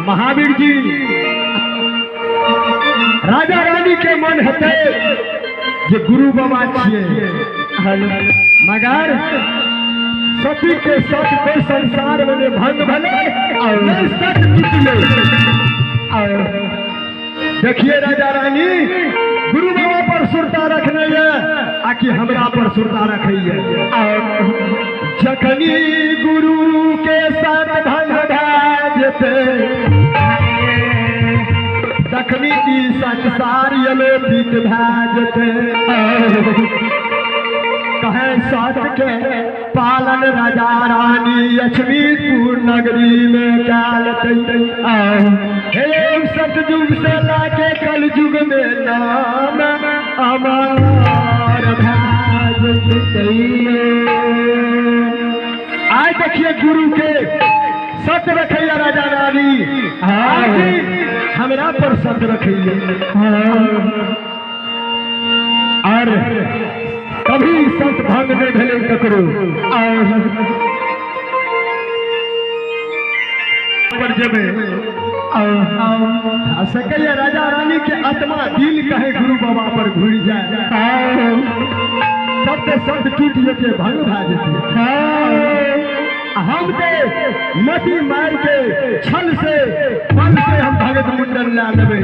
महावीर जी राजा रानी के मन हेते जे गुरु बाबा छिए मगर सती के सत को संसार में भंग भले और सत टूटले। और देखिए राजा रानी गुरु बाबा पर सुरता रखने है आकि हमरा पर सुरता रखिए। और जखनी गुरु के साथ भंग भाजते तखनी की संसार यलोपित भाजते। कहे सत के पालन राजा रानी लक्ष्मीपुर नगरी में डालते। हे सतयुग से लाके कल युग में नाम अमर भाजते। आज देखिए गुरु के सत रखिए राजा रानी आज हमरा पर सत रखिए। और कभी सत भंग नहीं भले ककरो पर जबे सकैया राजा रानी के आत्मा दिल कहे गुरु बाबा पर घुर जाए तब ते सत टूट के भंग भा जेते। हम ते मटी मार के छल से पल से हम भगत मुंडन ला लेबे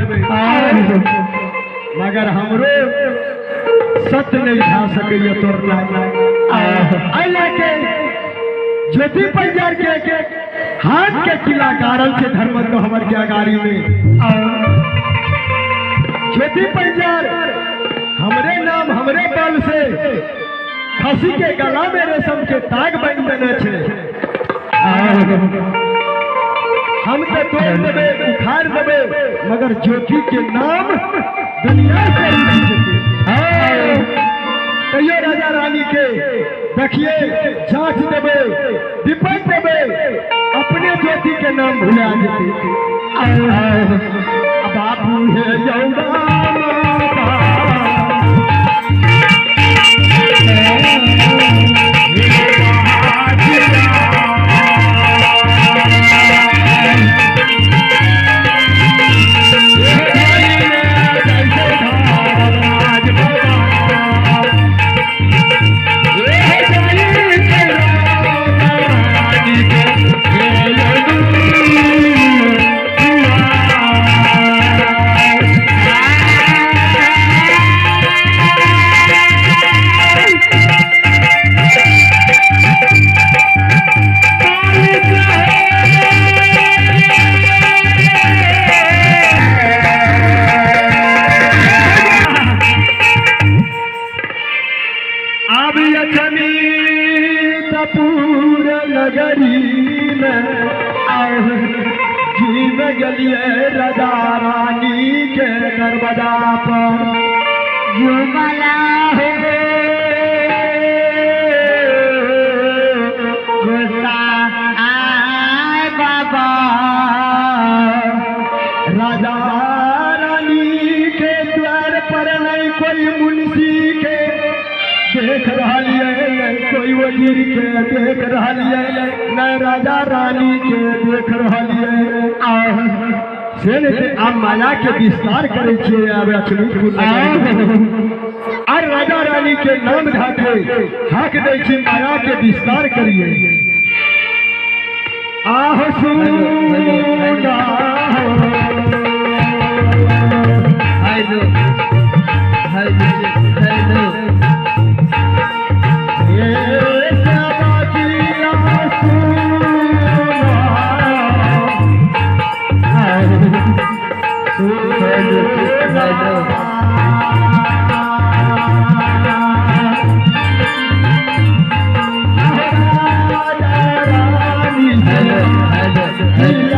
मगर हमरो सत्य नहीं खा सके तोड़ना। अल्लाह के ज्योति पंजार के हाथ के किला कारण से धर्म तो हमारे क्या गाड़ी में ज्योति पंजार हमरे नाम हमरे बल से खसी के गला में रेशम के ताग बन देने छे। हम तो तोड़ देवे उखाड़ देवे मगर ज्योति के नाम दुनिया से कहिए राजा रानी के देखिए जांच देवे विपद देवे अपने ज्योति के नाम भुला देते। बाबू है यौदा राजा रानी के दरवाजा पर जुमला है गुस्सा आए बाबा राजा रानी के द्वार पर नहीं कोई मुंशी के देख रहा है, कोई वजीर के देख रहा है, न राजा रानी के देख रहा है। से आप माया के विस्तार करे छे और राजा रानी के नाम ढाके हाक दे छे माया के विस्तार करिए। आह सुना हेलो हेलो हेलो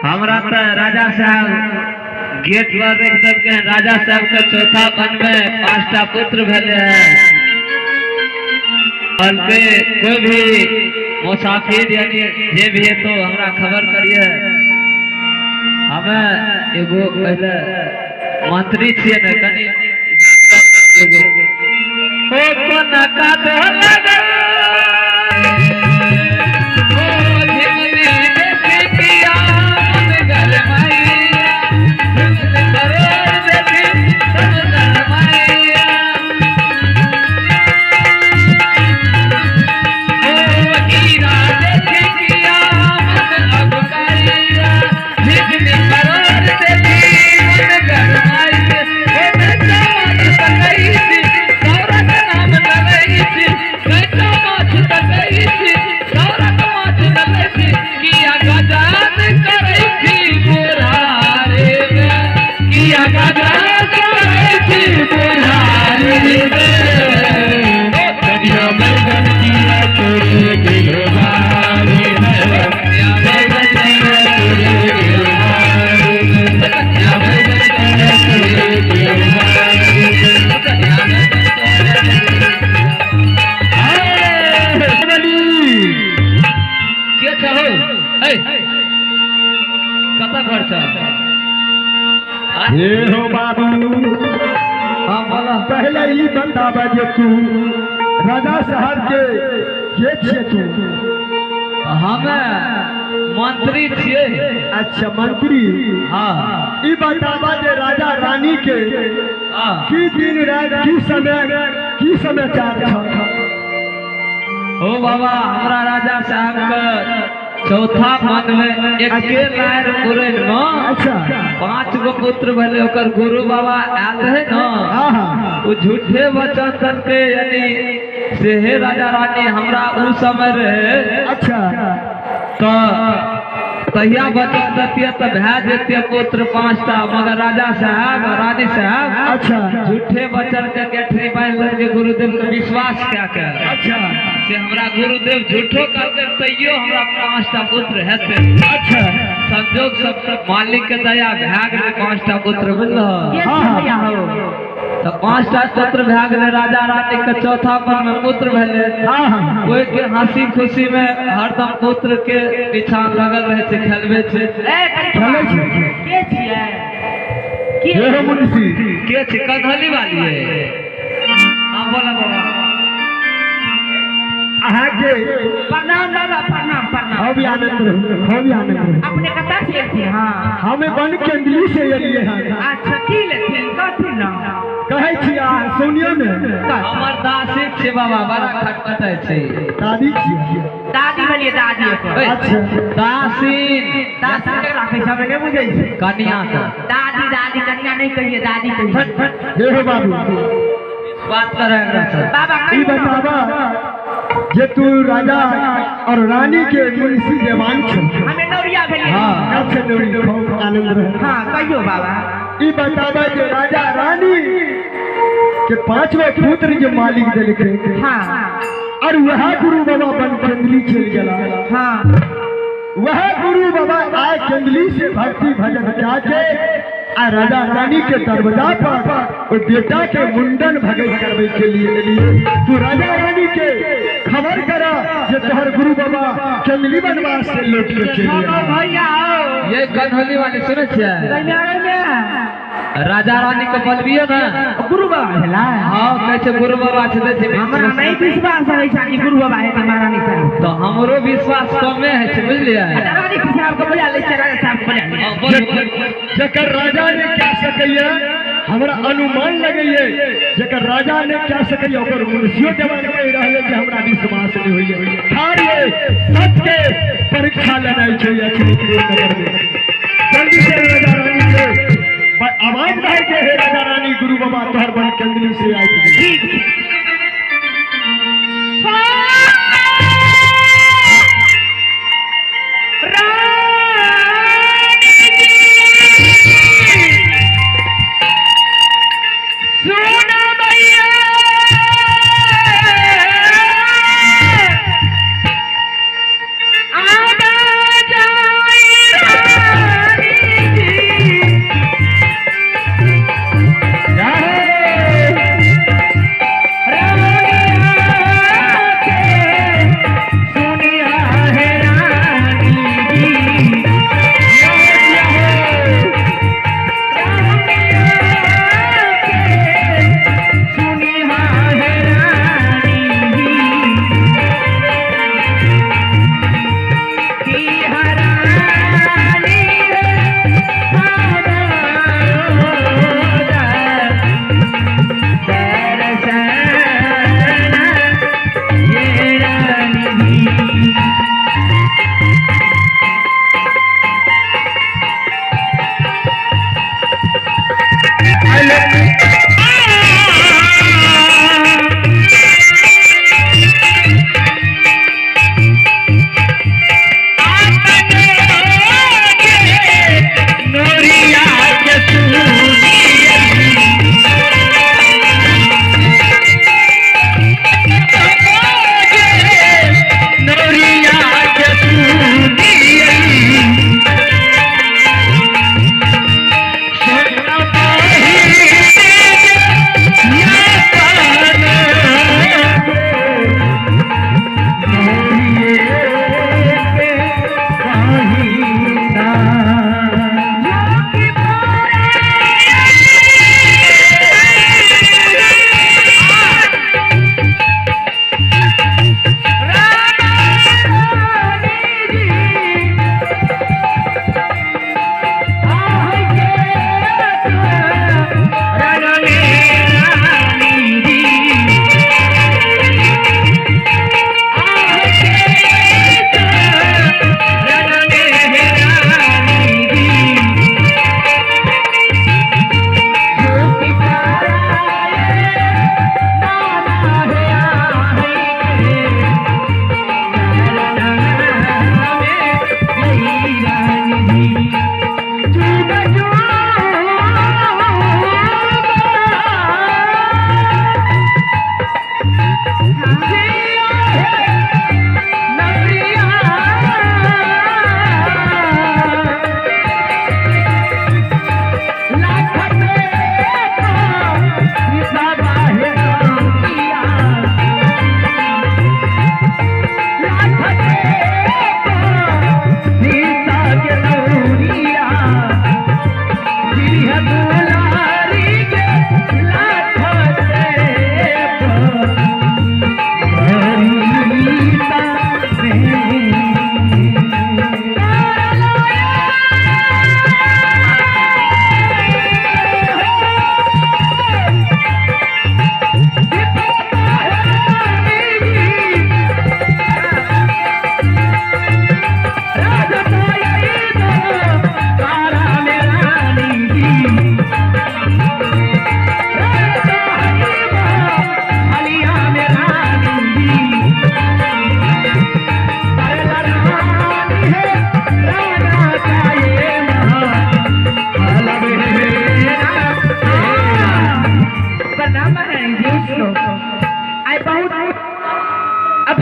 हमरा तो राजा साहब गेट पर देख सकते हैं। राजा साहब के चौथा पन में 5टा पुत्र भेले हैं। और पे कोई भी मुसाफिर यानी जे भी है तो हमरा खबर करिए। हमें एगो पहले मंत्री छिए न कनी एगो ओ कोना का दो लगा ये हो बाबू पहले ही बतावा जे तू राजा साहब के छे तू? हमें मंत्री छिए। अच्छा मंत्री। हाँ ई बतावा जे राजा रानी के की दिन रात की समाचार था? ओ बाबा हमरा राजा साहब का चौथा पद में एक के लायर पुरे न। अच्छा 5 गो पुत्र भले ओकर गुरु बाबा आल है न। वो झूठे वचन तन के यानी से हे राजा रानी हमरा उस समय रहे। अच्छा तो तहिया वचन दतिया तो भै देते पुत्र 5टा मगर राजा साहब रानी साहब अच्छा झूठे वचन के गेठरी बांध के गुरुदेव के विश्वास क्या के अच्छा से हमरा गुरुदेव झूठो करते तैयो हमरा 5टा पुत्र हेते। अच्छा संजोग सब मालिक के दया भए गेलै 5टा पुत्र बुझलह। तो 5टा पुत्र भए गेलै राजा रानी के चौथा पर में पुत्र भेलै। ओहि के हंसी खुशी में हरदम पुत्र के पीछा लगल रहे छै खेलबे छै। चलै छै के छियै ये हो मुंशी के छै कन्हली वाली है। हां बोला बाबा। अहाँ के प्रणाम दादा प्रणाम प्रणाम। हम भी आनंद रहो अपने कता से थे? हां हमें बन केंद्री से एलिए हैं। अच्छा की लेथिन कथी ना कहै छी आ सुनियो ने हमर दासी छै बाबा बड़ा खटखटाय छै। दादी छी दादी भेलिए दादी को। अच्छा दासी दादी के राखै सब ने बुझै छै कन्या के दादी दादी कन्या नहीं कहिए दादी कहिए। हे हो बाबू बात करे बाबा ई कहियो बतावा जे तू राजा और रानी के मुंशी देवान छ। हमें नौरिया भेलिए। हां अच्छा नौरी खूब आनंद रहे। हां कहियो बाबा। ई बतावा जे राजा रानी के 5वें पुत्र जो मालिक देलके हां और वह गुरु बाबा बन केंद्री चल गेला। हां वह गुरु बाबा आए केंद्री से भक्ति भजन जाके आ राजा रानी के दरवाजा पर वो बेटा के मुंडन भगत करवे के लिए लिए तू राजा रानी के खबर करा जे तोहर गुरु बाबा केंद्री बनवास से लौट के चले भैया आओ ये कन्हली वाली सुनै छियै कन्या राजा रानी के बलबियो ना गुरु बाबा भेला। हां कहै छै गुरु बाबा छै दे छै। हमरा नहीं विश्वास है कि गुरु बाबा है महारानी साहब। तो हमरो विश्वास कमे है छै बुझलियै। रानी साहब को बुला ले राजा साहब को बुला ले। जकर राजा ने क्या सकैया हमरा अनुमान लगैये जकर राजा ने क्या सकैया ओकर मुंशियो जवान कहि रहले जे हमरा विश्वास नहीं होइए। थारे सच के परीक्षा लेनाइ छै अखनी नगर में। जल्दी से राजा रानी के आवाज रहे के हे राजा रानी गुरु बाबा तोहर बन केंद्री से आई ठीक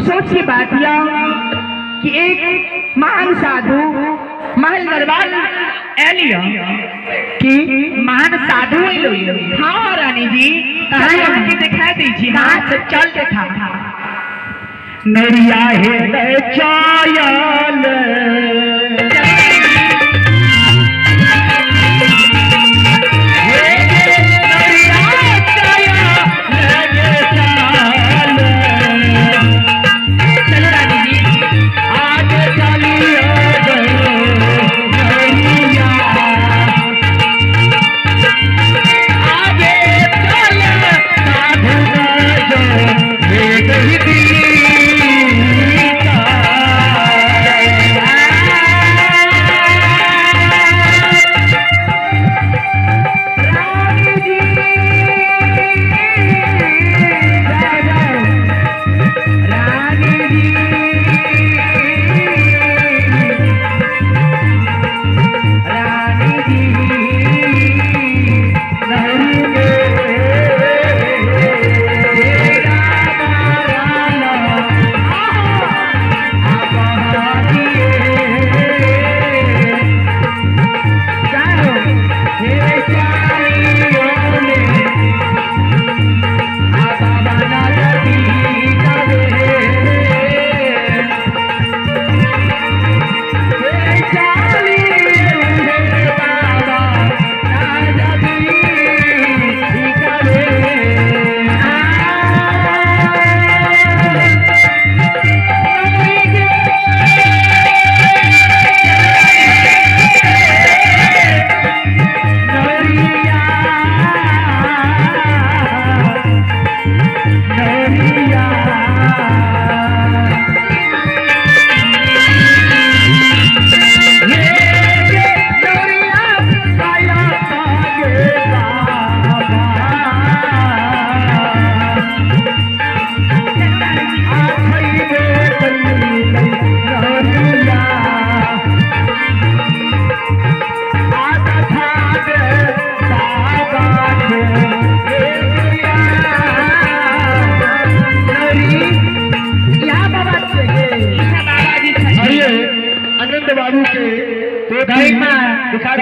सोच की बात यह कि एक महान साधु महल दरबार एलिया कि महान साधु हाँ रानी जी कहाँ के दिखा दीजिए हाँ चल देखा नरिया है चायल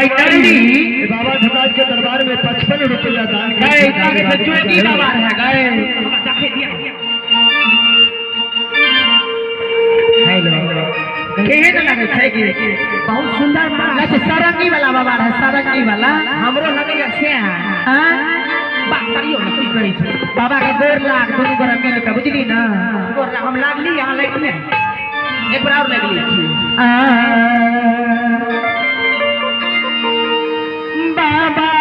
बाबा धनराज के दरबार में 55 रुपया दान बहुत सुंदर सारंगी वाला बाबा है सारंगी वाला हमरो लगे से बाबा का 2 लाख दोनों गोरा मिल के बुझली ना हम लागली यहाँ लगले एक बार और लगली बाबा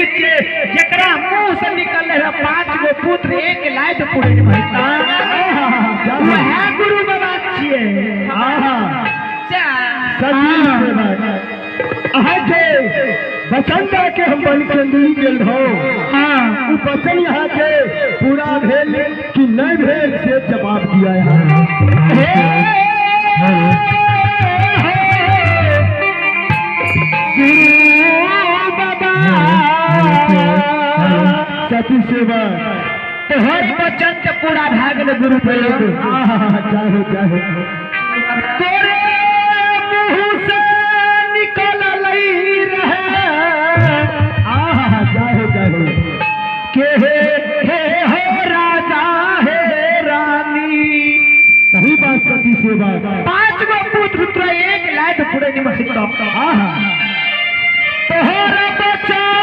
नीचे जकरा मुंह से निकल रहे 5 गो पुत्र एक लायक पूरे भइता वह गुरु बाबा छिए सभी से बात अहाँ के बचंदा के हम बन के ली गेल हो हां उ बचन यहाँ के पूरा भेल कि नहीं भेल से जवाब दिया यहाँ सती सेवा तोहर बचन के पूरा भए गेल गुरु भैया चाहे चाहे तोरे मुंह से निकल लई रहे चाहे चाहे के हे हो राजा हे रानी सही बात सती सेवा 5 गो पुत्र एक लायक पूरे निमहित तोहर बचन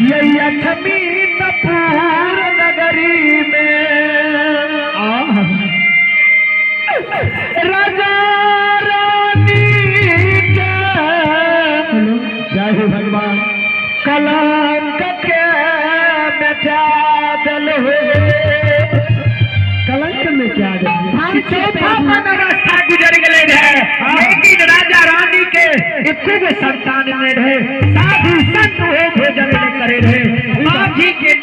यही अछमी तपूर नगरी में राजा रानी के जय हो भगवान कलंक के मिटा दिल कलंक में क्या हम चौथा अवस्था गुजर गए रहे लेकिन राजा रानी के एको गो संतान में रहे साधु संत हो भोजन करे रहे माझी के